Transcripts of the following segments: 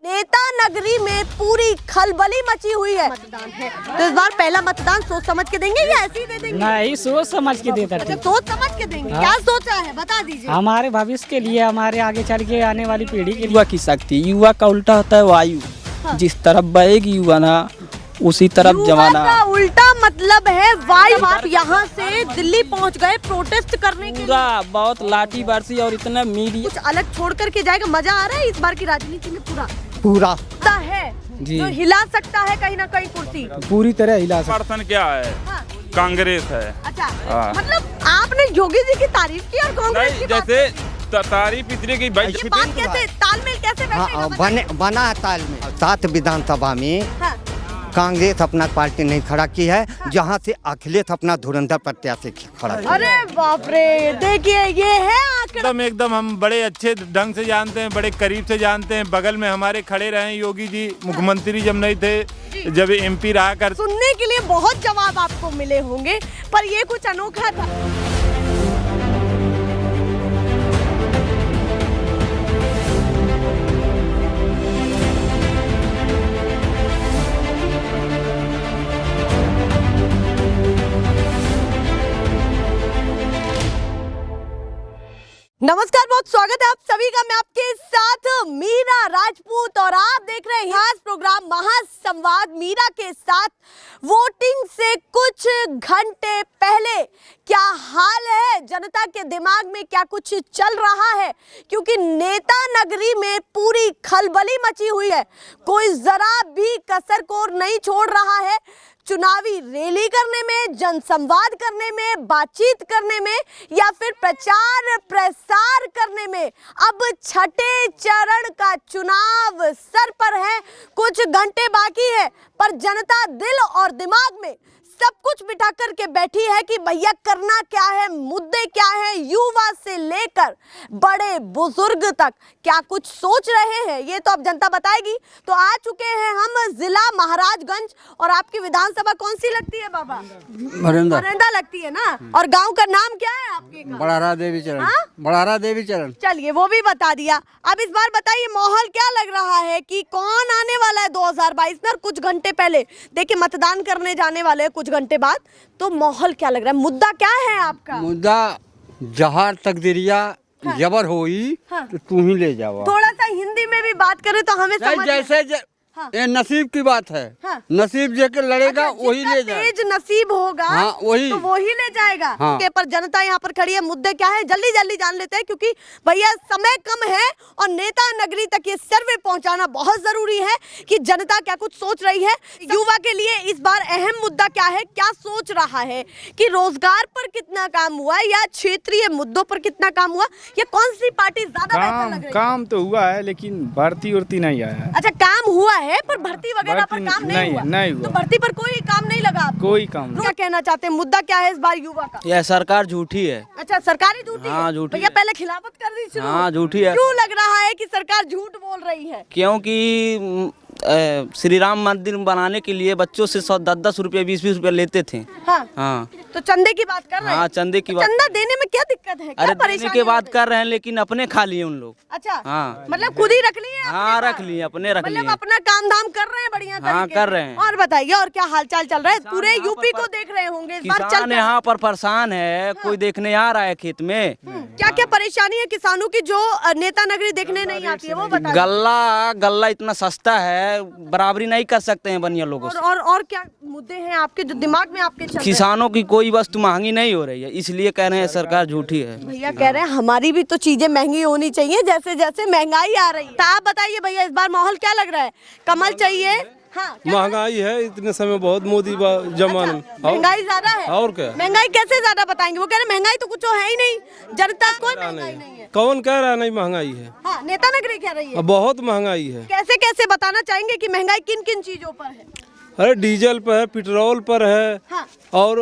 नेता नगरी में पूरी खलबली मची हुई है। मतदान है तो इस बार पहला मतदान सोच समझ के देंगे या ऐसे ही दे देंगे? नहीं, सोच समझ के देता है। सोच समझ के देंगे। क्या सोचा है बता दीजिए। हमारे भविष्य के लिए, हमारे आगे चल के आने वाली पीढ़ी के लिए। युवा की शक्ति, युवा का उल्टा होता है वायु। जिस तरफ बहेगी युवा ना उसी तरफ जमाना। का उल्टा मतलब है वायु। आप यहाँ से दिल्ली पहुँच गए प्रोटेस्ट करने के लिए। पूरा बहुत लाठी बरसी और इतना मीडिया कुछ अलग छोड़ करके जाएगा। मजा आ रहा है इस बार की राजनीति में? पूरा है जो हिला सकता है कहीं ना कहीं कुर्सी, पूरी तरह हिला सकता। समर्थन क्या है? कांग्रेस है। अच्छा मतलब आपने योगी जी की तारीफ की और कांग्रेस की जैसे तारीफ इतनी की भाई ये बात कैसे तालमेल कैसे बैठेगा? बना है तालमेल। 7 विधानसभा में कांग्रेस अपना पार्टी नहीं खड़ा की है, जहां से अखिलेश अपना धुरंधर प्रत्याशी खड़ा किया। अरे बाप रे, देखिए ये है एकदम हम बड़े अच्छे ढंग से जानते हैं, बड़े करीब से जानते हैं। बगल में हमारे खड़े रहे योगी जी, मुख्यमंत्री जब नहीं थे, जब MP रहा कर। सुनने के लिए बहुत जवाब आपको मिले होंगे पर ये कुछ अनोखा था। नमस्कार, बहुत स्वागत है आप सभी का। मैं आपके साथ मीरा राजपूत और आप देख रहे हैं खास प्रोग्राम महासंवाद मीरा के साथ। वोटिंग से कुछ घंटे पहले क्या हाल है, जनता के दिमाग में क्या कुछ चल रहा है, क्योंकि नेता नगरी में पूरी खलबली मची हुई है। कोई जरा भी कसर को नहीं छोड़ रहा है। चुनावी रैली करने में, जनसंवाद करने में, बातचीत करने में या फिर प्रचार प्रसार करने में। अब छठे चरण का चुनाव सर पर है, कुछ घंटे बाकी है पर जनता दिल और दिमाग में सब कुछ बिठा करके बैठी है कि भैया करना क्या है, मुद्दे क्या है। युवा से लेकर बड़े बुजुर्ग तक क्या कुछ सोच रहे हैं ये तो अब जनता बताएगी। तो आ चुके हैं हम जिला महाराजगंज और आपकी विधानसभा कौन सी लगती है बाबा? मरेंदा लगती है ना। और गांव का नाम क्या है आपके? बड़ारा देवी चरण। बड़ारा देवी चरण। चलिए वो भी बता दिया। अब इस बार बताइए माहौल क्या लग रहा है कि कौन आने वाला है 2022 में? और कुछ घंटे पहले देखिए मतदान करने जाने वाले हैं कुछ घंटे बाद, तो माहौल क्या लग रहा है? मुद्दा क्या है आपका? मुद्दा जहां तकदीरिया जबर होई तो तू ही ले जाओ। थोड़ा सा हिंदी में भी बात करें तो हमें समझ जैसे ये नसीब की बात है। नसीब जेके लड़ेगा वही ले जाएगा। तेज नसीब होगा वही तो वही ले जाएगा। पर जनता यहाँ पर खड़ी है। मुद्दे क्या है जल्दी जल्दी जान लेते हैं, क्योंकि भैया समय कम है और नेता नगरी तक ये सर्वे पहुँचाना बहुत जरूरी है कि जनता क्या कुछ सोच रही है। युवा के लिए इस बार अहम मुद्दा क्या है, क्या सोच रहा है कि रोजगार पर कितना काम हुआ या क्षेत्रीय मुद्दों पर कितना काम हुआ, या कौन सी पार्टी ज्यादा बेहतर लग रही है? काम तो हुआ है लेकिन भर्ती उर्ती नहीं आया है। अच्छा काम हुआ है पर भर्ती वगैरह पर काम नहीं हुआ। तो भर्ती पर कोई काम नहीं लगा आपको? कोई काम नहीं। क्या कहना चाहते हैं, मुद्दा क्या है इस बार युवा का? यह सरकार झूठी है। अच्छा सरकारी झूठी हाँ, है? झूठी भैया है। पहले खिलाफत कर दी शुरू। हाँ झूठी है। क्यों लग रहा है कि सरकार झूठ बोल रही है? क्योंकि श्री राम मंदिर बनाने के लिए बच्चों से 10-10 रुपये 20-20 रुपये लेते थे। हाँ। तो चंदे की बात कर रहे हैं? हाँ चंदे की बात। चंदा देने में क्या दिक्कत है? अरे देने के बात कर रहे हैं लेकिन अपने खा लिए उन लोग। अच्छा हाँ मतलब खुद ही रख लिए? हाँ रख लिए, अपने रख लिए। मतलब अपना काम धाम कर रहे हैं बढ़िया हाँ कर रहे हैं। और बताइए और क्या हालचाल चल रहा है? पूरे यूपी को देख रहे होंगे इस बार। किसान यहाँ पर परेशान है, कोई देखने आ रहा है खेत में। क्या क्या परेशानी है किसानों की जो नेता नगरी देखने नहीं आती है वो बताइए। गल्ला इतना सस्ता है, बराबरी नहीं कर सकते हैं बनिया लोगों से। और क्या मुद्दे हैं आपके जो दिमाग में आपके चल रहे हैं? किसानों की कोई वस्तु महंगी नहीं हो रही है, इसलिए कह रहे हैं सरकार झूठी है। भैया कह रहे हैं हमारी भी तो चीजें महंगी होनी चाहिए जैसे जैसे महंगाई आ रही है। तो आप बताइए भैया इस बार माहौल क्या लग रहा है? कमल चाहिए? हाँ महंगाई है इतने समय बहुत, मोदी जमाने में महंगाई ज्यादा है। और क्या महंगाई कैसे ज्यादा बताएंगे? वो कह रहे महंगाई तो कुछ है ही नहीं, जनता कोई महंगाई नहीं है। कौन कह रहा नहीं महंगाई है? हाँ नेता नगरी कह रही है बहुत महंगाई है। कैसे कैसे बताना चाहेंगे कि महंगाई किन किन चीजों पर है? अरे डीजल पर है, पेट्रोल पर है। हाँ। और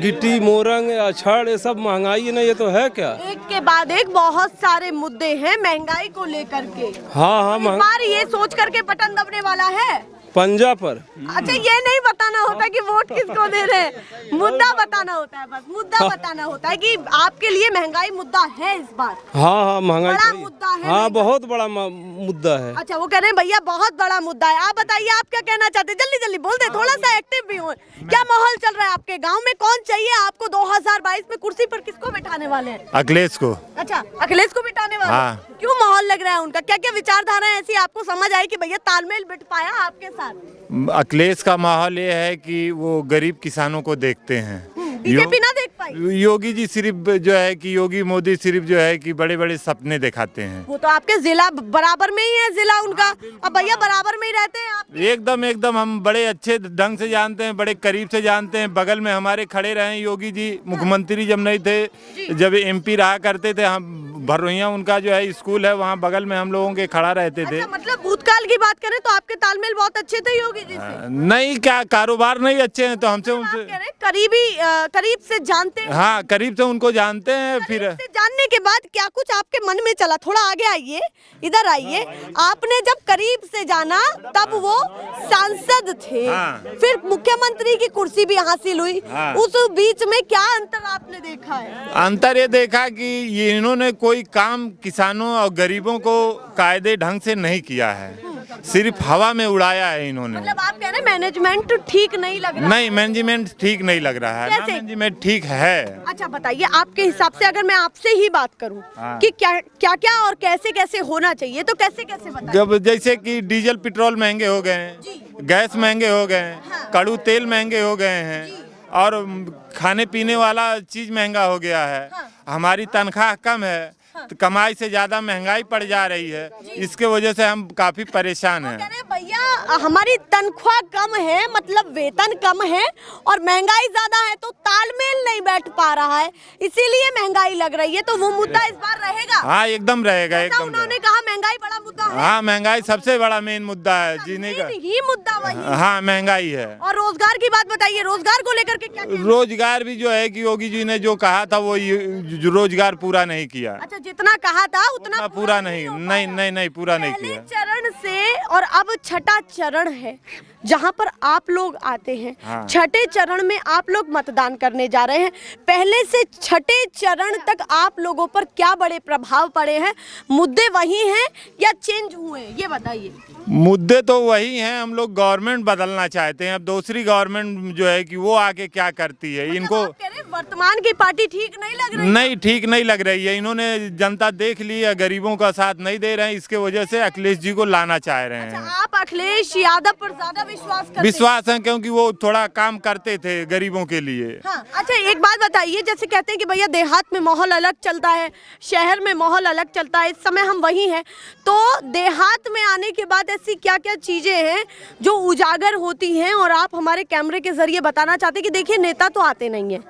गिट्टी मोरंग छड़, ये सब महंगाई है ना, ये तो है क्या? एक के बाद एक बहुत सारे मुद्दे हैं महंगाई को लेकर के। हाँ इस बार ये सोच करके बटन दबने वाला है पंजा पर। अच्छा, ये नहीं बताना होता कि वोट किसको दे रहे हैं, मुद्दा बताना होता है, बस मुद्दा बताना होता है कि आपके लिए महंगाई मुद्दा है इस बार। हाँ हाँ, महंगाई बड़ा तो है। मुद्दा है हाँ, महंगाई। बहुत बड़ा मुद्दा है। अच्छा, वो कह रहे हैं भैया बहुत बड़ा मुद्दा है। आप बताइए, आप क्या कहना चाहते हैं? जल्दी जल्दी बोल दे, थोड़ा सा एक्टिव भी हो। क्या माहौल चल रहा है आपके गांव में? कौन चाहिए आपको 2022 में कुर्सी पर? किसको बैठाने वाले हैं? अखिलेश को। अच्छा, अखिलेश को बिठाने वाले। हाँ। क्यों माहौल लग रहा है उनका? क्या क्या विचारधारा है ऐसी आपको समझ आई कि भैया तालमेल बिठ पाया आपके साथ? अखिलेश का माहौल ये है कि वो गरीब किसानों को देखते हैं। बीजेपी ना देख पाई। योगी जी सिर्फ जो है कि योगी मोदी सिर्फ जो है कि बड़े बड़े सपने दिखाते हैं। वो तो आपके जिला बराबर में ही है, जिला उनका। अब भैया बराबर में ही रहते हैं आप। एकदम हम बड़े अच्छे ढंग से जानते हैं, बड़े करीब से जानते हैं। बगल में हमारे खड़े रहे योगी जी, मुख्यमंत्री जब नहीं थे, जब एमपी रहा करते थे, हम भरोइया उनका जो है स्कूल है, वहाँ बगल में हम लोगों के खड़ा रहते थे। अच्छा, मतलब भूतकाल की बात करें तो आपके तालमेल बहुत अच्छे थे योगी जी से? नहीं, क्या कारोबार नहीं अच्छे हैं तो हमसे आप उनसे कह रहे हैं करीब से जानते हैं। हाँ, करीब से उनको जानते हैं। फिर करीब से जानने के बाद क्या कुछ आपके मन में चला? थोड़ा आगे आइए, इधर आइए। आपने जब करीब से जाना तब वो सांसद थे, हाँ। फिर मुख्यमंत्री की कुर्सी भी हासिल हुई। हाँ। उस बीच में क्या अंतर आपने देखा है? अंतर ये देखा कि ये इन्होंने कोई काम किसानों और गरीबों को कायदे ढंग से नहीं किया है, सिर्फ हवा में उड़ाया है इन्होंने। मतलब आप कह रहे हैं मैनेजमेंट ठीक नहीं लग रहा? नहीं, मैनेजमेंट ठीक नहीं लग रहा है ना, कैसे? मैनेजमेंट ठीक है। अच्छा बताइए, आपके हिसाब से अगर मैं आपसे ही बात करूं हाँ। कि क्या क्या क्या और कैसे कैसे होना चाहिए, तो कैसे कैसे बताइए? जब जैसे कि डीजल पेट्रोल महंगे हो गए हैं, गैस महंगे हो गए हैं, हाँ। कड़ू तेल महंगे हो गए हैं, और खाने पीने वाला चीज महंगा हो गया है। हाँ। हमारी तनख्वाह कम है, तो कमाई से ज्यादा महंगाई पड़ जा रही है, इसके वजह से हम काफी परेशान कह हैं। रहे हैं भैया हमारी तनख्वाह कम है, मतलब वेतन कम है, और महंगाई ज्यादा है, तो तालमेल नहीं बैठ पा रहा है, इसीलिए महंगाई लग रही है। तो वो मुद्दा इस बार रहेगा? हाँ, एकदम रहेगा, जैसा एकदम उन्होंने रहेगा। कहा महंगाई बड़ा मुद्दा है। हाँ, महंगाई सबसे बड़ा मेन मुद्दा है जीने का। मेन ही मुद्दा वही। हाँ, महंगाई है। और रोजगार की बात बताइए, रोजगार को लेकर के क्या कहना है? रोजगार भी जो है कि योगी जी ने जो कहा था वो रोजगार पूरा नहीं किया। अच्छा, जितना कहा था उतना पूरा नहीं, हो नहीं पाया। नहीं नहीं पूरा नहीं पहले किया। चरण से और अब छठा चरण है जहां पर आप लोग आते हैं। हाँ। छठे चरण में आप लोग मतदान करने जा रहे हैं। पहले से छठे चरण तक आप लोगों पर क्या बड़े प्रभाव पड़े हैं? मुद्दे वही हैं या चेंज हुए हैं, ये बताइए। मुद्दे तो वही हैं, हम लोग गवर्नमेंट बदलना चाहते हैं। अब दूसरी गवर्नमेंट जो है कि वो आके क्या करती है, इनको आप कह रहे हैं वर्तमान की पार्टी ठीक नहीं लग रही? नहीं, ठीक नहीं लग रही है। इन्होंने जनता देख ली है, गरीबों का साथ नहीं दे रहे हैं, इसके वजह से अखिलेश जी को लाना चाह रहे हैं। अच्छा, आप अखिलेश यादव पर ज्यादा विश्वास करते हैं? विश्वास है, क्योंकि वो थोड़ा काम करते थे गरीबों के लिए। हाँ। अच्छा, एक बात बताइए, जैसे कहते हैं कि भैया देहात में माहौल अलग चलता है, शहर में माहौल अलग चलता है, इस समय हम वही हैं, तो देहात में आने के बाद ऐसी क्या क्या चीजें हैं जो उजागर होती हैं और आप हमारे कैमरे के जरिए बताना चाहते हैं कि देखिए नेता तो आते नहीं है,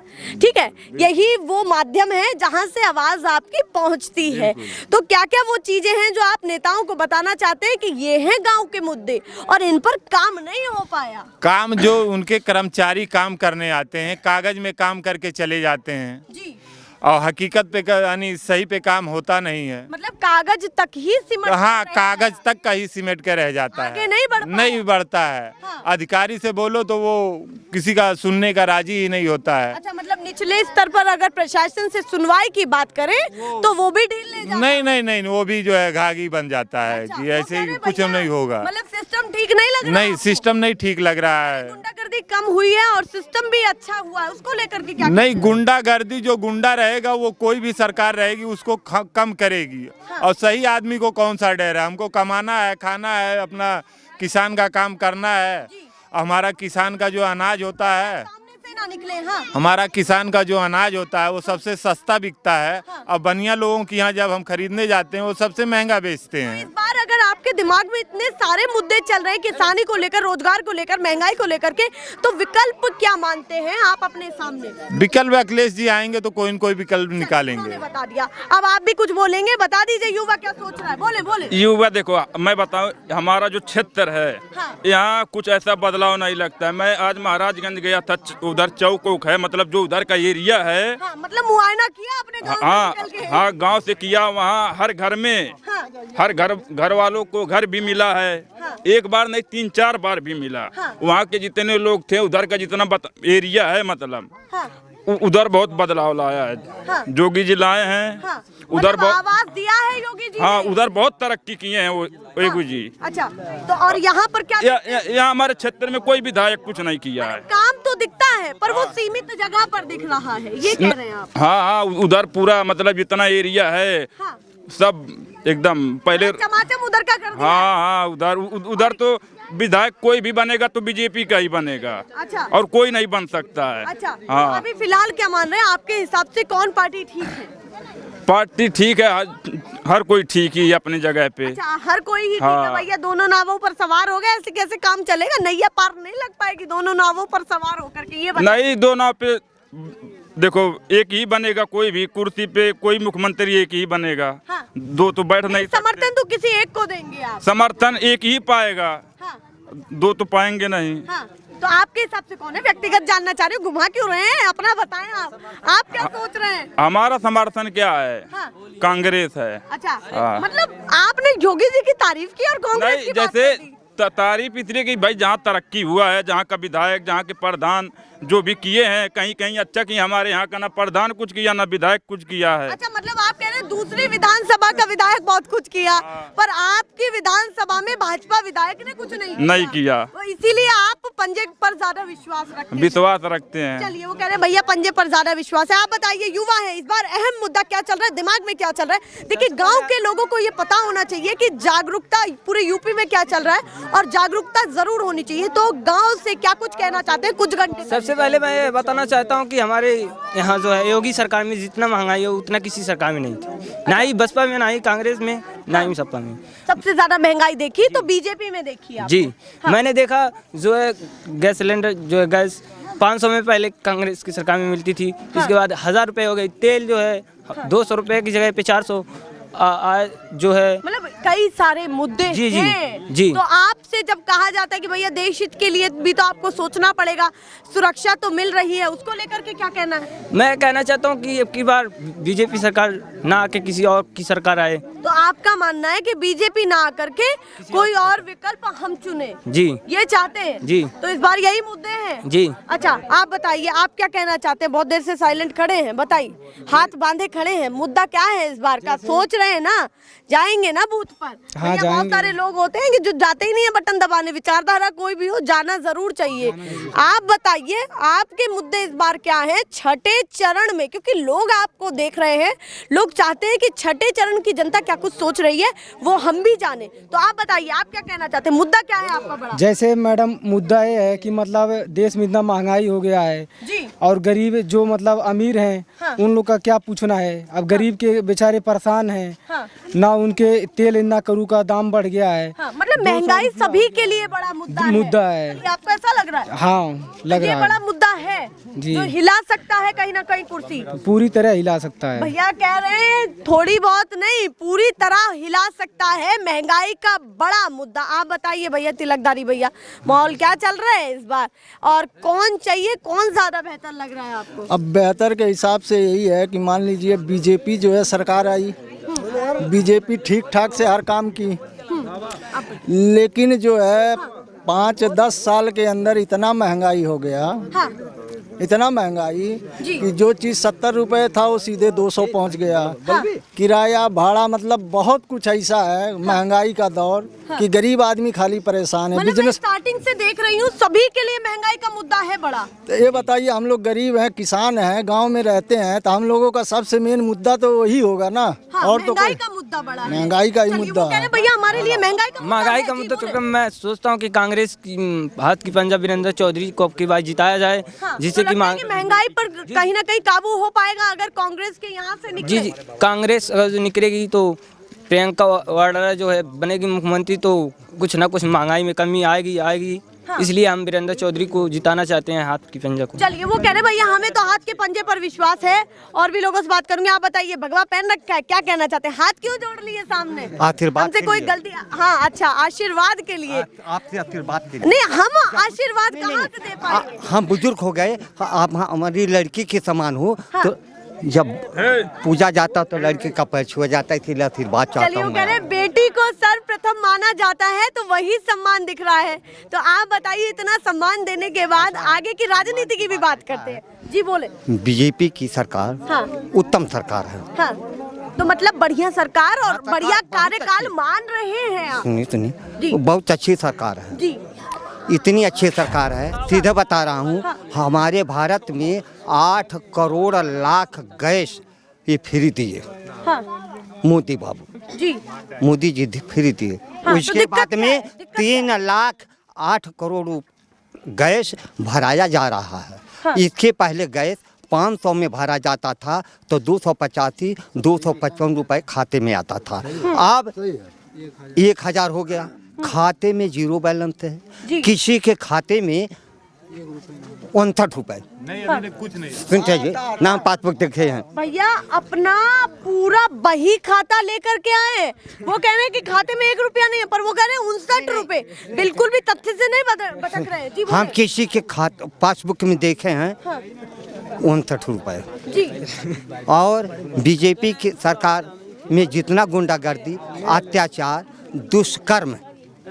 ठीक है, यही वो माध्यम है जहां से आवाज आपकी पहुंचती है। तो क्या क्या वो चीजें हैं जो आप नेताओं को बताना चाहते हैं कि ये हैं गांव के मुद्दे और इन पर काम नहीं हो पाया? काम जो उनके कर्मचारी काम करने आते हैं, कागज में काम करके चले जाते हैं जी, और हकीकत पे यानी सही पे काम होता नहीं है। मतलब कागज तक ही सिमट हाँ, कर रह कागज जाता है। तक का ही सिमट के रह जाता आगे है, नहीं बढ़ पाया। नहीं बढ़ता है। हाँ। अधिकारी से बोलो तो वो किसी का सुनने का राजी ही नहीं होता है। अच्छा, मतलब निचले स्तर पर अगर प्रशासन से सुनवाई की बात करें तो वो भी ढील ले जाता नहीं नहीं नहीं, वो भी जो है घाघी बन जाता है अच्छा, कि वो ऐसे कह ही रहे कुछ भैया, नहीं होगा। मतलब सिस्टम ठीक नहीं लग रहा नहीं, आपको? सिस्टम नहीं ठीक लग रहा है। गुंडागर्दी कम हुई है और सिस्टम भी अच्छा हुआ है, उसको लेकर के क्या? नहीं, गुंडागर्दी, जो गुंडा रहेगा वो कोई भी सरकार रहेगी उसको कम करेगी। हाँ। और सही आदमी को कौन सा डर है? हमको कमाना है, खाना है, अपना किसान का काम करना है। हमारा किसान का जो अनाज होता है, सामने से ना निकले। हाँ, हमारा किसान का जो अनाज होता है वो सबसे सस्ता बिकता है, हाँ। और बनिया लोगों के यहाँ जब हम खरीदने जाते हैं वो सबसे महंगा बेचते इस हैं। बार अगर आपके दिमाग में इतने सारे मुद्दे चल रहे हैं, किसानी को लेकर, रोजगार को लेकर, महंगाई को लेकर के, तो विकल्प क्या मानते हैं आप अपने सामने? विकल्प अखिलेश जी आएंगे तो कोई न कोई विकल्प निकालेंगे। उन्होंने बता दिया, अब आप भी कुछ बोलेंगे? बता दीजिए, युवा क्या सोच रहा है, बोले बोले। युवा देखो, मैं बताऊं, हमारा जो क्षेत्र है हाँ। यहाँ कुछ ऐसा बदलाव नहीं लगता है। मैं आज महाराजगंज गया था, उधर चौक है, मतलब जो उधर का एरिया है। हाँ, मतलब मुआयना किया अपने गांव हाँ से निकल के? हाँ, गांव से किया। वहाँ हर घर में, हाँ। हर घर वालों को घर भी मिला है। हाँ। एक बार नहीं 3-4 बार भी मिला। हाँ। वहाँ के जितने लोग थे, उधर का जितना एरिया है मतलब हाँ। उधर बहुत बदलाव लाया है। हाँ। योगी जी लाए हैं। हाँ। उधर मतलब बहुत आवाज दिया है योगी जी हाँ, ने? उधर बहुत तरक्की किए हैं वो योगी जी। अच्छा, तो और यहाँ पर क्या यहाँ हमारे क्षेत्र में कोई विधायक कुछ नहीं किया है। काम तो दिखता है पर वो सीमित जगह पर दिख रहा है, ये कह रहे हैं आप? हाँ हाँ, उधर पूरा मतलब जितना एरिया है हाँ। सब एकदम पहले। चमाचम उधर का कर दिया। हाँ हाँ, उधर तो विधायक कोई भी बनेगा तो बीजेपी का ही बनेगा। अच्छा। और कोई नहीं बन सकता है। अच्छा, हाँ। तो अभी फिलहाल क्या मान रहे हैं, आपके हिसाब से कौन पार्टी ठीक है? पार्टी ठीक है, हर कोई ठीक ही है अपनी जगह पे। अच्छा, हर कोई ही ठीक है हाँ। भैया। दोनों नावों पर सवार हो गए, ऐसे कैसे काम चलेगा? नैया पार नहीं लग पाएगी दोनों नावों पर सवार होकर के, ये बताइए। नहीं, दो नाव पे देखो एक ही बनेगा, कोई भी कुर्सी पे कोई मुख्यमंत्री एक ही बनेगा। हाँ। दो तो बैठ नहीं सकते। समर्थन तो किसी एक को देंगे आप? समर्थन एक ही पाएगा। हाँ। दो तो पाएंगे नहीं। हाँ। तो आपके हिसाब से कौन है? व्यक्तिगत जानना चाह रहे हो, घुमा क्यों रहे हैं? अपना बताएं आप क्या सोच रहे हैं? हमारा समर्थन क्या है? हाँ। कांग्रेस है। अच्छा, हाँ। मतलब आपने योगी जी की तारीफ की और कांग्रेस नहीं, की बात जैसे कर दी। तारीफ इसलिए कि भाई जहाँ तरक्की हुआ है, जहाँ का विधायक, जहाँ के प्रधान जो भी किए हैं, कहीं कहीं अच्छा किया। हमारे यहाँ का ना प्रधान कुछ किया ना विधायक कुछ किया है। अच्छा, मतलब आप कह रहे हैं दूसरी विधानसभा का विधायक बहुत कुछ किया, पर आपकी विधानसभा में भाजपा विधायक ने कुछ नहीं किया। तो इसीलिए आप पंजे पर ज्यादा विश्वास रखते हैं। विश्वास रखते हैं। चलिए, वो कह रहे हैं भैया पंजे पर ज्यादा विश्वास है। आप बताइए, युवा है, इस बार अहम मुद्दा क्या चल रहा है, दिमाग में क्या चल रहा है? देखिए, गांव के लोगों को ये पता होना चाहिए कि जागरूकता पूरे यूपी में क्या चल रहा है और जागरूकता जरूर होनी चाहिए। तो गाँव से क्या कुछ कहना चाहते हैं कुछ घंटे? सबसे पहले मैं बताना चाहता हूँ कि हमारे यहाँ जो है योगी सरकार में जितना महंगाई है उतना किसी सरकार में नहीं थी, ना ही बसपा में, ना ही कांग्रेस में, ना ही सपा में। सबसे ज्यादा महंगाई देखी तो बीजेपी में देखी आप? जी। मैंने देखा जो है गैस सिलेंडर जो है गैस 500 में पहले कांग्रेस की सरकार में मिलती थी। इसके बाद 1000 रुपये हो गई। तेल जो है 200 रुपये की जगह पे 400 जो है। मतलब कई सारे मुद्दे जी, जी, हैं। जी। तो आपसे जब कहा जाता है कि भैया देश हित के लिए भी तो आपको सोचना पड़ेगा, सुरक्षा तो मिल रही है, उसको लेकर के क्या कहना है? मैं कहना चाहता हूँ कि अब की बार बीजेपी सरकार ना आके किसी और की सरकार आए। तो आपका मानना है कि बीजेपी ना आकर के कोई और विकल्प हम चुने, जी, ये चाहते हैं? जी। तो इस बार यही मुद्दे हैं? जी। अच्छा, आप बताइए, आप क्या कहना चाहते हैं? बहुत देर से साइलेंट खड़े हैं, बताइए, हाथ बांधे खड़े हैं, मुद्दा क्या है इस बार का? सोच रहे हैं ना, जाएंगे ना बूथ पर? हाँ, भैया, बहुत सारे लोग होते हैं कि जो जाते ही नहीं है बटन दबाने। विचारधारा कोई भी हो, जाना जरूर चाहिए। आप बताइए, आपके मुद्दे इस बार क्या है छठे चरण में? क्योंकि लोग आपको देख रहे हैं, लोग चाहते हैं कि छठे चरण की जनता क्या कुछ सोच रही है वो हम भी जाने। तो आप बताइए, आप क्या कहना चाहते हैं? मुद्दा क्या है आपका बड़ा? जैसे मैडम मुद्दा ये है कि मतलब देश में इतना महंगाई हो गया है जी। और गरीब जो मतलब अमीर हैं हाँ। उन लोग का क्या पूछना है। अब गरीब के बेचारे परेशान हैं। हाँ। ना उनके तेल इतना करू का दाम बढ़ गया है। हाँ, मतलब महंगाई सभी के लिए बड़ा मुद्दा है। है। आपको ऐसा लग रहा है? हाँ, लग ये रहा बड़ा है। मुद्दा है जी। जो हिला सकता है कहीं ना कहीं कुर्सी। पूरी तरह हिला सकता है। भैया कह रहे हैं थोड़ी बहुत नहीं, पूरी तरह हिला सकता है। महंगाई का बड़ा मुद्दा। आप बताइए भैया, तिलकधारी भैया, माहौल क्या चल रहा है इस बार और कौन चाहिए, कौन ज्यादा बेहतर लग रहा है आपको? अब बेहतर के हिसाब से यही है कि मान लीजिए बीजेपी जो है सरकार आई, बीजेपी ठीक ठाक से हर काम की, लेकिन जो है 5-10 साल के अंदर इतना महंगाई हो गया। हाँ। इतना महंगाई कि जो चीज़ 70 रुपए था वो सीधे 200 पहुंच गया। किराया भाड़ा मतलब बहुत कुछ ऐसा है महंगाई का दौर कि गरीब आदमी खाली परेशान है। मतलब मैं बिजनेस स्टार्टिंग से देख रही हूँ, सभी के लिए महंगाई का मुद्दा है बड़ा। तो ये बताइए, हम लोग गरीब हैं, किसान हैं, गांव में रहते हैं, तो हम लोगों का सबसे मेन मुद्दा तो वही होगा ना। हाँ, और तो महंगाई कोई का मुद्दा बड़ा है। महंगाई का ही चलिए, मुद्दा वो कह रहे भैया हमारे लिए महंगाई का महंगाई का मुद्दा तो मैं सोचता हूँ कि कांग्रेस की हाथ की पंजा वीरेंद्र चौधरी को अब की बार जिताया जाए, जिससे कि महंगाई पर कहीं ना कहीं काबू हो पाएगा अगर कांग्रेस के यहाँ से निकले। जी, कांग्रेस अगर जो निकलेगी तो प्रियंका वाड्रा जो है बनेगी मुख्यमंत्री, तो कुछ ना कुछ महंगाई में कमी आएगी। हाँ। इसलिए हम वीरेंद्र चौधरी को जिताना चाहते हैं, हाथ की पंजा को। चलिए, वो कह रहे भैया हमें तो हाथ के पंजे पर विश्वास है। और भी लोगों से बात करूंगी। आप बताइए, भगवा पहन रखा है, क्या कहना चाहते हैं? हाथ क्यों जोड़ लिए सामने? आशीर्वाद हमसे के कोई लिए। गलती? हाँ, अच्छा, आशीर्वाद के लिए। आपसे आशीर्वाद के लिए। नहीं, हम आशीर्वाद कहाँ से दे पाएंगे? हम बुजुर्ग हो गए, आप हमारी लड़की के समान हो। हाँ। तो जब पूजा जाता तो लड़के का पैर छुआ जाता है, इसलिए आशीर्वाद चाहता चलिए, वो हूँ कह रहे हैं बेटी को सर्वप्रथम माना जाता है तो वही सम्मान दिख रहा है। तो आप बताइए, इतना सम्मान देने के बाद आगे की राजनीति की भी बात करते हैं। जी बोले। बीजेपी की सरकार हाँ। उत्तम सरकार है। हाँ, तो मतलब बढ़िया सरकार और बढ़िया कार्यकाल मान रहे हैं आप। सुनिए जी। सुनिए, बहुत अच्छी सरकार है। जी इतनी अच्छी सरकार है, सीधे बता रहा हूँ। हमारे भारत में 8 करोड़ लाख गैस ये फ्री दिए। हाँ मोदी बाबू जी मोदी जी फ्री दिए। हाँ, तो उसके दिक्कत बाद क्या में है? दिक्कत 3,08 करोड़ गैस भराया जा रहा है। हाँ। इसके पहले गैस 500 में भरा जाता था तो 285 255 रुपए खाते में आता था। अब 1,000 हो गया। खाते में जीरो बैलेंस जी। है। किसी के खाते में 59 रुपए। कुछ नहीं। सुनते जी, नाम पासबुक देखे हैं। भैया, अपना पूरा बही खाता लेकर के आए। वो कह रहे हैं कि खाते में 1 रुपया नहीं है, पर वो कह रहे हैं 59 रुपए। बिल्कुल भी तथ्य से नहीं भटक रहे हैं। जी हम बोले। किसी के पासबुक में देखे हैं हाँ, 59 रुपए। जी और बीजेपी की सरकार में जितना गुंडागर्दी, अत्याचार, दुष्कर्म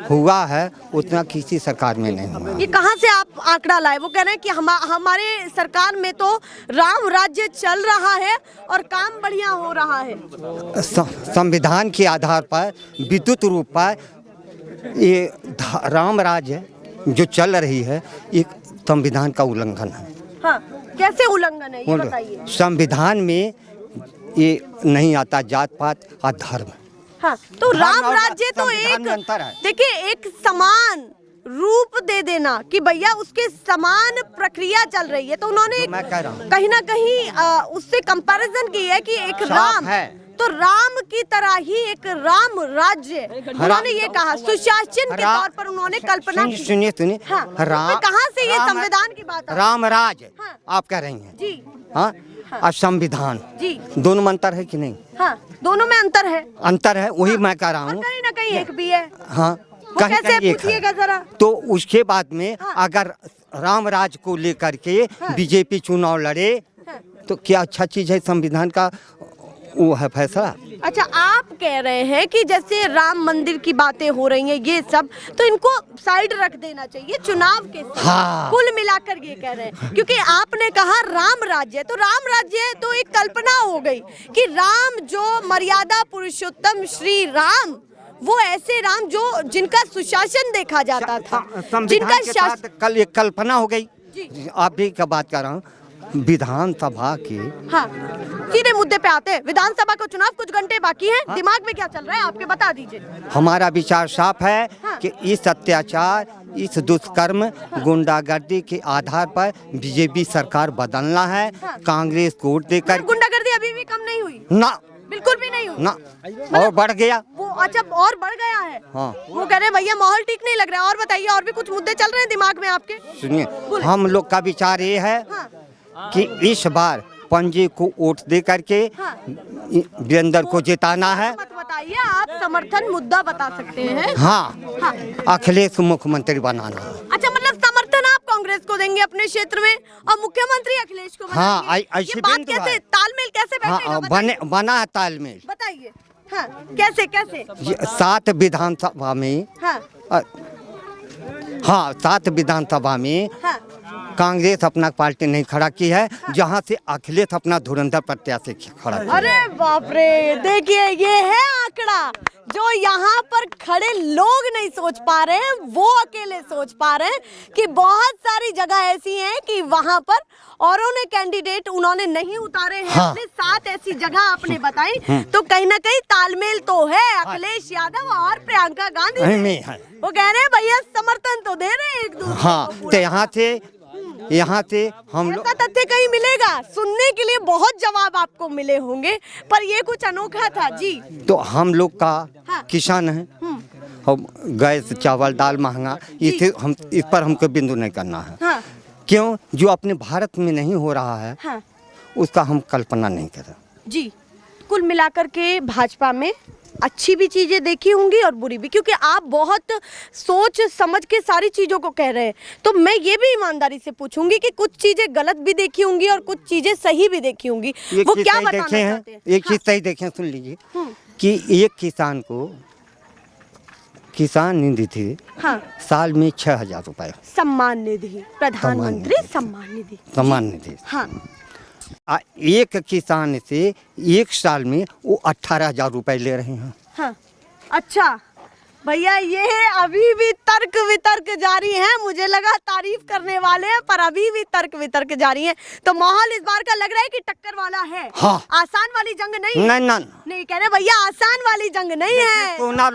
हुआ है उतना किसी सरकार में नहीं हुआ। ये कहाँ से आप आंकड़ा लाए? वो कह रहे हैं कि हमारे सरकार में तो राम राज्य चल रहा है और काम बढ़िया हो रहा है। संविधान के आधार पर विद्युत रूप पर ये राम राज्य जो चल रही है, एक संविधान का उल्लंघन है। हाँ, कैसे उल्लंघन है ये बताइए। संविधान में ये नहीं आता जात पात और धर्म। हाँ, तो धर्म राम और राज्य तो संविधान में एक, अंतर है। देखिए, एक समान रूप दे देना कि भैया उसके समान प्रक्रिया चल रही है, तो उन्होंने मैं कह रहा हूँ। कहीं ना कहीं उससे कंपैरिजन की है कि एक साफ राम है। तो राम की तरह ही एक राम राज्य, उन्होंने ये कहा, सुशासन के तौर पर उन्होंने कल्पना की। सुनिए सुनिए, हाँ, तो कहाँ से ये संविधान की बात आ रही है? राम राज हाँ। आप कह रही हैं। जी हाँ, और संविधान जी दोनों में अंतर है कि नहीं? हाँ, दोनों में अंतर है। अंतर है, वही मैं कह रहा और हूँ। कहीं ना कहीं एक भी है। हाँ, वो कहीं कैसे कहीं एक पूछिएगा है। जरा। तो उसके बाद में हाँ। अगर राम राज को लेकर के बीजेपी चुनाव लड़े हाँ। तो क्या अच्छा चीज है? संविधान का वो है फैसला। अच्छा, आप कह रहे हैं कि जैसे राम मंदिर की बातें हो रही हैं ये सब, तो इनको साइड रख देना चाहिए चुनाव के साथ। हाँ। कुल मिलाकर ये कह रहे हैं, क्योंकि आपने कहा राम राज्य, तो राम राज्य तो एक कल्पना हो गई कि राम जो मर्यादा पुरुषोत्तम श्री राम, वो ऐसे राम जो जिनका सुशासन देखा जाता था, संविधान के साथ कल एक कल्पना हो गई। आप भी क्या बात कर रहा हूँ, विधानसभा के। हाँ, सीधे मुद्दे पे आते हैं। विधानसभा को चुनाव कुछ घंटे बाकी हैं। दिमाग में क्या चल रहा है आपके, बता दीजिए। हमारा विचार साफ है हाँ। कि इस अत्याचार, इस दुष्कर्म, गुंडागर्दी के आधार पर बीजेपी सरकार बदलना है। कांग्रेस को वोट देकर। गुंडागर्दी अभी भी कम नहीं हुई? ना, बिल्कुल भी नहीं हुई ना, और बढ़ गया। वो अच्छा, और बढ़ गया है। हाँ। वो कह रहे हैं भैया माहौल ठीक नहीं लग रहा है। और बताइए, और भी कुछ मुद्दे चल रहे हैं दिमाग में आपके? सुनिए, बोले। हम लोग का विचार ये है हाँ। कि इस बार पंजे को वोट दे करके हाँ। वीरेंद्र को जिताना है। मत बताइए, आप समर्थन मुद्दा बता सकते हैं। हाँ, हाँ। अखिलेश मुख्यमंत्री बनाना है। अच्छा, मतलब समर्थन आप कांग्रेस को देंगे अपने क्षेत्र में और मुख्यमंत्री अखिलेश को हाँ, बनाएंगे? ऐसी ये बात बिंदु कैसे, है। तालमेल कैसे बैठेगा? हाँ, बताइए। बना है तालमेल। बताइए। हाँ, कैसे कैसे? 7 विधानसभा में। हाँ। हाँ, 7 विधानसभा में हाँ। कांग्रेस अपना पार्टी नहीं खड़ा की है, जहां से अखिलेश अपना धुरंधर प्रत्याशी खड़ा किया। अरे बाप रे, देखिए ये है आंकड़ा जो यहाँ पर खड़े लोग नहीं सोच पा रहे हैं, वो अकेले सोच पा रहे हैं कि बहुत सारी जगह ऐसी हैं कि वहाँ पर औरों ने कैंडिडेट उन्होंने नहीं उतारे हैं। हाँ। अपने 7 ऐसी जगह आपने बताई, तो कहीं ना कहीं तालमेल तो है अखिलेश यादव और प्रियंका गांधी में है। वो कह रहे हैं भैया समर्थन तो दे रहे हैं एक दूसरे हाँ, को पूरा। तो यहाँ से हम लोग ऐसा तथ्य कहीं मिलेगा? सुनने के लिए बहुत जवाब आपको मिले होंगे, पर ये कुछ अनोखा था। जी, तो हम लोग का हाँ। किसान है, हम गैस चावल दाल महंगा, इस पर हमको बिंदु नहीं करना है। हाँ। क्यों? जो अपने भारत में नहीं हो रहा है, हाँ। उसका हम कल्पना नहीं कर रहे। जी, कुल मिलाकर के भाजपा में अच्छी भी चीज़ें देखी होंगी और बुरी भी, क्योंकि आप बहुत सोच समझ के सारी चीज़ों को कह रहे हैं। तो मैं ये भी ईमानदारी से पूछूंगी कि कुछ चीज़ें गलत भी देखी होंगी और कुछ चीज़ें सही भी देखी होंगी, वो क्या बताना चाहते हैं? एक चीज़ सही देखें, सुन लीजिए कि एक किसान को किसान निधि थी, हाँ, साल में 6,000 रुपये सम्मान निधि, प्रधानमंत्री सम्मान निधि, सम्मान निधि। हाँ, एक किसान से एक साल में वो 18,000 रुपये ले रहे हैं। हाँ, अच्छा भैया, ये अभी भी तर्क वितर्क जारी है। मुझे लगा तारीफ करने वाले हैं, पर अभी भी तर्क वितर्क जारी है। तो माहौल इस बार का लग रहा है कि टक्कर वाला है। हाँ। आसान वाली जंग नहीं है। नहीं कह रहे भैया, आसान वाली जंग नहीं है। सोना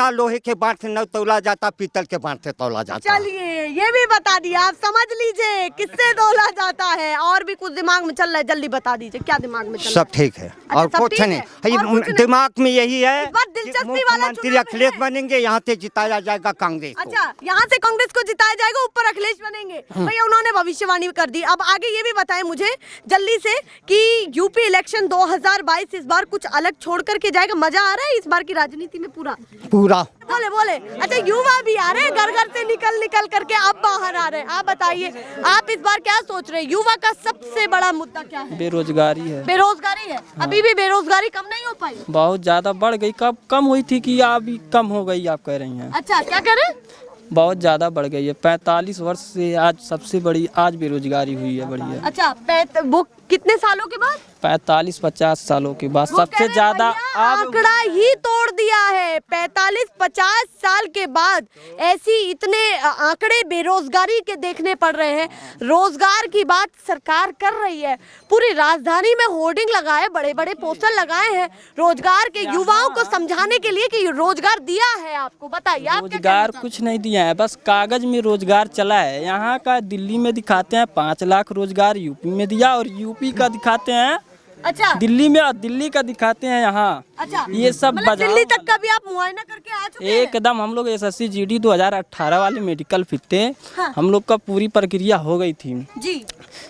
लोहे के बांट से न तौला जाता, पीतल के बांट से तौला जाता। चलिए, ये भी बता दिया, आप समझ लीजिए किससे तौला जाता है। और भी कुछ दिमाग में चल रहा है, जल्दी बता दीजिए क्या दिमाग में चल रहा है। सब ठीक है। अच्छा, और सब कुछ ठीक है? नहीं, और कुछ दिमाग में यही है इस बार दिलचस्पी वाला मुख्यमंत्री अखिलेश बनेंगे, यहाँ से जिताया जाएगा कांग्रेस को। अच्छा, यहाँ से कांग्रेस को जिताया जाएगा, ऊपर अखिलेश बनेंगे। भैया उन्होंने भविष्यवाणी कर दी। अब आगे ये भी बताएं मुझे जल्दी से कि यूपी इलेक्शन 2022 इस बार कुछ अलग छोड़ करके जाएगा। मजा आ रहा है इस बार की राजनीति में? पूरा बोले। अच्छा, युवा भी आ रहे हैं, घर घर से निकल करके अब बाहर आ रहे हैं। आप बताइए, आप इस बार क्या सोच रहे हैं? युवा का सबसे बड़ा मुद्दा क्या है? बेरोजगारी है। बेरोजगारी है। अभी भी बेरोजगारी कम नहीं हो पाई? बहुत ज़्यादा बढ़ गई। कब कम हुई थी कि अभी कम हो गई, आप कह रही हैं? अच्छा, क्या कह रहे हैं? बहुत ज़्यादा बढ़ गई है। 45 वर्ष से आज सबसे बड़ी आज बेरोजगारी हुई है, बड़ी है। अच्छा, वो कितने सालों के बाद? 45-50 सालों के बाद सबसे ज्यादा आंकड़ा ही तोड़ दिया है। 45-50 साल के बाद ऐसी इतने आंकड़े बेरोजगारी के देखने पड़ रहे हैं। रोजगार की बात सरकार कर रही है, पूरी राजधानी में होर्डिंग लगाए, बड़े बड़े पोस्टर लगाए हैं रोजगार के, युवाओं को समझाने के लिए कि रोजगार दिया है आपको। बताइए, आप रोजगार कुछ नहीं दिया है, बस कागज में रोजगार चला है। यहाँ का दिल्ली में दिखाते हैं 5 लाख रोजगार यूपी में दिया, और यूपी का दिखाते हैं अच्छा दिल्ली में, और दिल्ली का दिखाते हैं यहाँ। अच्छा, ये सब दिल्ली तक का भी आप मुआयना करके आ चुके हैं? एकदम। हम लोग SSC GD 2018 वाले मेडिकल फिट थे। हाँ। हम लोग का पूरी प्रक्रिया हो गई थी जी।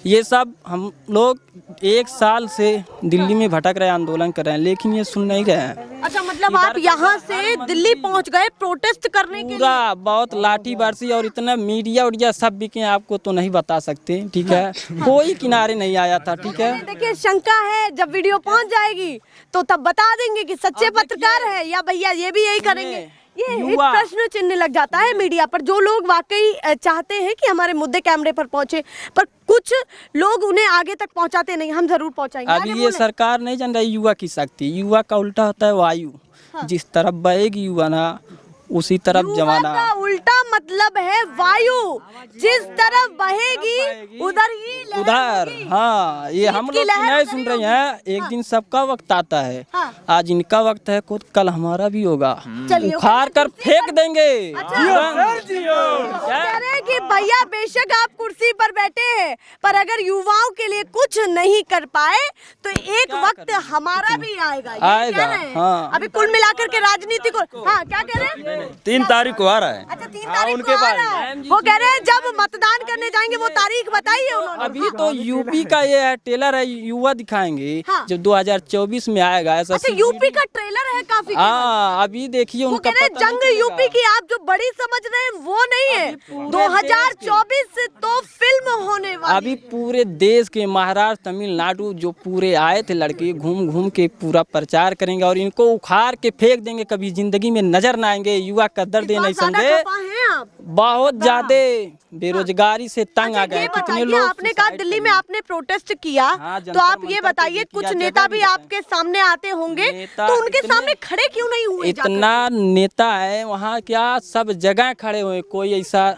ये सब हम लोग 1 साल से दिल्ली में भटक रहे, आंदोलन कर रहे हैं, लेकिन ये सुन नहीं रहे हैं। अच्छा, मतलब आप यहाँ से दिल्ली पहुँच गए प्रोटेस्ट करने के लिए? पूरा बहुत लाठी बरसी, और इतना मीडिया उडिया सब बिके, आपको तो नहीं बता सकते, ठीक है? कोई किनारे नहीं आया था, ठीक है? देखिए, शंका है, जब वीडियो पहुँच जाएगी तो तब बता देंगे कि सच्चे पत्रकार है या भैया ये भी यही करेंगे। ये एक प्रश्न चिन्ह लग जाता है मीडिया पर। जो लोग वाकई चाहते हैं कि हमारे मुद्दे कैमरे पर पहुंचे, पर कुछ लोग उन्हें आगे तक पहुंचाते नहीं। हम जरूर पहुंचाएंगे। अभी ये सरकार नहीं जान रही युवा की शक्ति। युवा का उल्टा होता है वायु। जिस तरफ बहेगी युवा ना, उसी तरफ जमाना। का उल्टा मतलब है वायु, जिस तरफ बहेगी उधर ही उधर। हाँ, ये हम लोग नहीं सुन रहे हैं। एक दिन सबका वक्त आता है। आज इनका वक्त है, खुद कल हमारा भी होगा। उखाड़ कर फेंक देंगे। कह रहे हैं कि भैया बेशक आप कुर्सी पर बैठे हैं, पर अगर युवाओं के लिए कुछ नहीं कर पाए तो एक वक्त हमारा भी आएगा। आएगा, हाँ। अभी कुल मिलाकर के राजनीति को, हाँ क्या कह रहे हैं? 3 तारीख को आ रहा है। अच्छा, 3 तारीख को आ रहा है। वो कह रहे हैं जब मतदान करने जाएंगे वो तारीख बताइए उन्होंने। अभी तो यूपी का ये है, ट्रेलर है, युवा दिखाएंगे जब 2024 में आएगा। ऐसा यूपी का ट्रेलर है काफी। हाँ, अभी देखिए उनका जंग यूपी की आप जो बड़ी समझ रहे हैं वो नहीं है। 2024 तो फिल्म होने वाली। अभी पूरे देश के महाराष्ट्र, तमिलनाडु जो पूरे आए थे लड़के, घूम घूम के पूरा प्रचार करेंगे और इनको उखाड़ के फेंक देंगे। कभी जिंदगी में नजर ना आएंगे। युवा कदर दे नहीं समझे। बहुत ज्यादा बेरोजगारी से तंग आ गए। कितने लोग, आपने कहा दिल्ली में आपने प्रोटेस्ट किया, तो आप ये बताइए कुछ नेता भी आपके सामने आते होंगे, तो उनके सामने खड़े क्यों नहीं हुए? इतना नेता है वहाँ, क्या सब जगह खड़े हुए, कोई ऐसा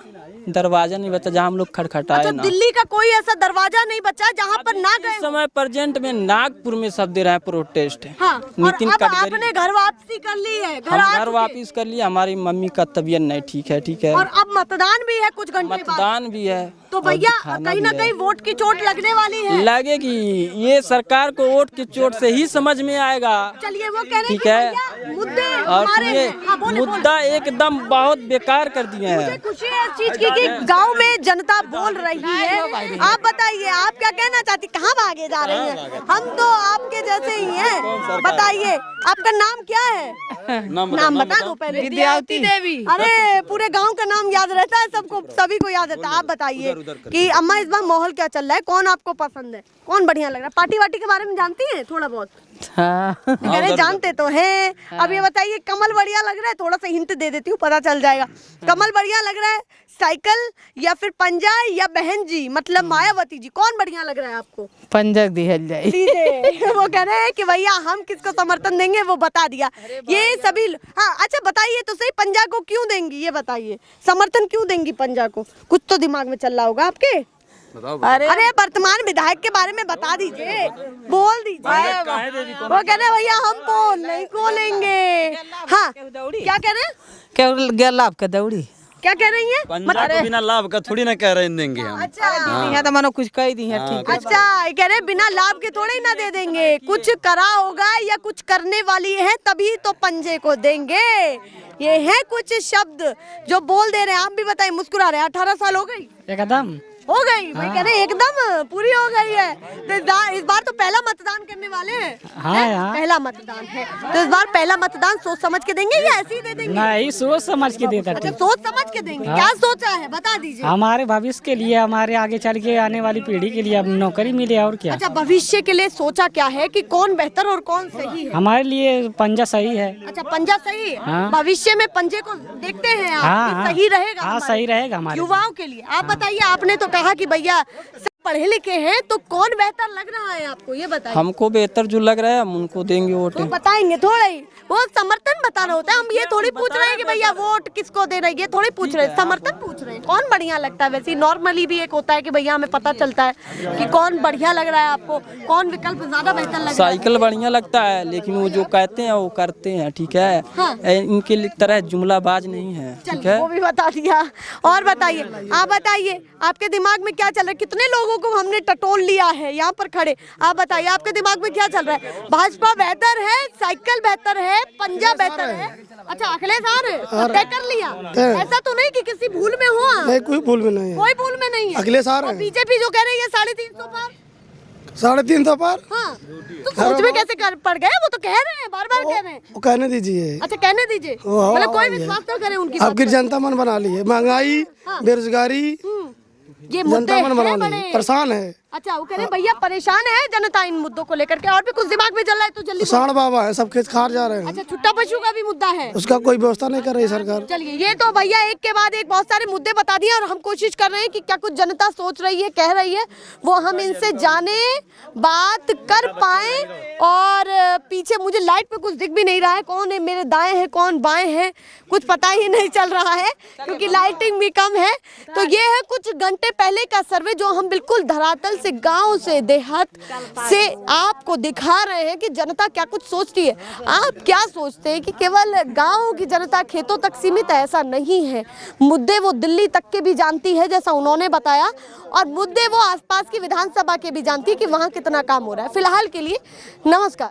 दरवाजा नहीं बचा जहाँ हम लोग खटखटाए। अच्छा, दिल्ली का कोई ऐसा दरवाजा नहीं बचा जहाँ पर ना गए? इस समय प्रेजेंट में नागपुर में सब दे रहे हैं प्रोटेस्ट। हाँ, नितिन गडकरी। आपने घर वापसी कर ली है? हम घर वापस कर लिया। हमारी मम्मी का तबीयत नहीं ठीक है, ठीक है। और अब मतदान भी है कुछ घंटे मतदान भी है तो भैया कहीं ना कहीं वोट की चोट लगने वाली है। लगेगी। ये सरकार को वोट की चोट से ही समझ में आएगा। चलिए वो कह रहे हैं ठीक कि है। भैया मुद्दे और हमारे ये हैं। हाँ, बोले, मुद्दा एकदम बहुत बेकार कर दिए मुझे हैं। खुशी है इस चीज की कि गांव में जनता बोल रही है। आप बताइए आप क्या कहना चाहती, कहाँ भागे जा रही हैं? हम तो आपके जैसे ही हैं। बताइए आपका नाम क्या है? नाम बता दो पहले। विद्यावती देवी। अरे पूरे गांव का नाम याद रहता है सबको, सभी को याद रहता है। आप बताइए कि अम्मा इस बार माहौल क्या चल रहा है, कौन आपको पसंद है, कौन बढ़िया लग रहा है? पार्टी वार्टी के बारे में जानती हैं थोड़ा बहुत? कह रहे जानते तो हैं। अब ये बताइए कमल बढ़िया लग रहा है? थोड़ा सा हिंट दे देती हूँ, पता चल जाएगा। कमल बढ़िया लग रहा है, साइकिल या फिर पंजा या बहन जी मतलब मायावती जी, कौन बढ़िया लग रहा है आपको? पंजक दिहल जाए। वो कह रहे हैं कि भैया हम किसको समर्थन देंगे वो बता दिया। ये सभी हाँ अच्छा बताइए तो सही, पंजा को क्यों देंगी ये बताइए, समर्थन क्यों देंगी पंजा को? कुछ तो दिमाग में चल रहा होगा आपके। अरे वर्तमान विधायक के बारे में बता दीजिए, बोल दीजिए। वो कह रहे भैया हम पोल नहीं खोलेंगे। हाँ क्या कह रहे हैं? क्या गया लाभ का दौड़ी? क्या कह रही हैं? मतलब बिना लाभ का थोड़ी ना कह रहे देंगे हम। अच्छा यहाँ तो मानो कुछ कह दी है। ठीक है। अच्छा ये कह रहे बिना लाभ के थोड़े ही ना दे देंगे, कुछ करा होगा या कुछ करने वाली है तभी तो पंजे को देंगे। ये है कुछ शब्द जो बोल दे रहे हैं। आप भी बताइए, मुस्कुरा रहे हैं। 18 साल हो गई? एकदम हो गई भाई, कह रहे एकदम पूरी हो गई है। तो इस बार तो पहला मतदान करने वाले हैं। हाँ, पहला मतदान है तो इस बार पहला मतदान सोच समझ के देंगे या ऐसे ही दे देंगे? नहीं, सोच समझ के देता। अच्छा सोच समझ के देंगे। क्या सोचा है बता दीजिए। हमारे भविष्य के लिए, हमारे आगे चल के आने वाली पीढ़ी के लिए अब नौकरी मिले और क्या। अच्छा भविष्य के लिए सोचा क्या है कि कौन बेहतर और कौन सही है? हमारे लिए पंजा सही है। अच्छा पंजा सही है। हाँ। भविष्य में पंजे को देखते हैं आप हाँ, कि सही रहेगा? हाँ हमारे सही रहेगा हमारे युवाओं के लिए। आप बताइए, आपने तो कहा कि भैया सब पढ़े लिखे हैं तो कौन बेहतर लग रहा है आपको ये बताइए। हमको बेहतर जो लग रहा है हम उनको देंगे वोट। तो बताएंगे थोड़ा ही, वो समर्थन बताना होता है। हम ये थोड़ी पूछ रहे हैं कि भैया वोट किसको दे रहे हैं, ये थोड़ी पूछ रहे हैं, समर्थन पूछ रहे हैं। कौन बढ़िया लगता है? वैसे नॉर्मली भी एक होता है कि भैया हमें पता चलता है कि कौन बढ़िया लग रहा है आपको, कौन विकल्प ज्यादा बेहतर लग रहा है। साइकिल बढ़िया लगता है, लेकिन वो जो कहते हैं वो करते हैं। ठीक है। हाँ। इनके तरह जुमलाबाज नहीं है। ठीक है। वो भी बता दिया। और बताइए, आप बताइए आपके दिमाग में क्या चल रहा है? कितने लोगों को हमने टटोल लिया है यहाँ पर खड़े। आप बताइए आपके दिमाग में क्या चल रहा है? भाजपा बेहतर है, साइकिल बेहतर है, पंजा बेहतर है? अच्छा अखिलेश आ रहे हैं, तय कर लिया? ऐसा तो नहीं कि किसी भूल में हुआ? नहीं, कोई भूल में नहीं है। कोई भूल में नहीं है। अखिलेश आ रहे हैं। बीजेपी जो कह रही है 350 पार। 350 पार। हाँ तो सोच में कैसे कर पड़ गए? वो तो कह रहे हैं, बार बार कह रहे हैं। वो कहने दीजिए। अच्छा कहने दीजिए, मतलब कोई विश्वास ना करे उनकी बात आपकी पे। जनता मन बना ली है, महंगाई, बेरोजगारी, ये मुद्दे जनता मन बना हैं ली, बड़े। परेशान है। अच्छा वो कह रहे हैं भैया परेशान है जनता इन मुद्दों को लेकर के। और भी कुछ दिमाग में चल रहा है तो जल्दी सांड बाबा है, सब खेत खार जा रहे हैं। अच्छा छुट्टा पशु का भी मुद्दा है, उसका कोई व्यवस्था नहीं कर रही सरकार। चलिए ये तो भैया एक के बाद एक बहुत सारे मुद्दे बता दिए और हम कोशिश कर रहे हैं कि क्या कुछ जनता सोच रही है, कह रही है, वो हम इनसे जाने, बात कर पाए। और पीछे मुझे लाइट पे कुछ दिख भी नहीं रहा है, कौन है मेरे दाएं है कौन बाएं है कुछ पता ही नहीं चल रहा है क्योंकि लाइटिंग भी कम है। तो ये है कुछ घंटे पहले का सर्वे जो हम बिल्कुल धरातल से, गांव से, देहात से आपको दिखा रहे हैं कि जनता क्या कुछ सोचती है। आप क्या सोचते हैं कि केवल गांव की जनता खेतों तक सीमित है? ऐसा नहीं है। मुद्दे वो दिल्ली तक के भी जानती है जैसा उन्होंने बताया, और मुद्दे वो आसपास की विधानसभा के भी जानती है कि वहां कितना काम हो रहा है। फिलहाल के लिए नमस्कार।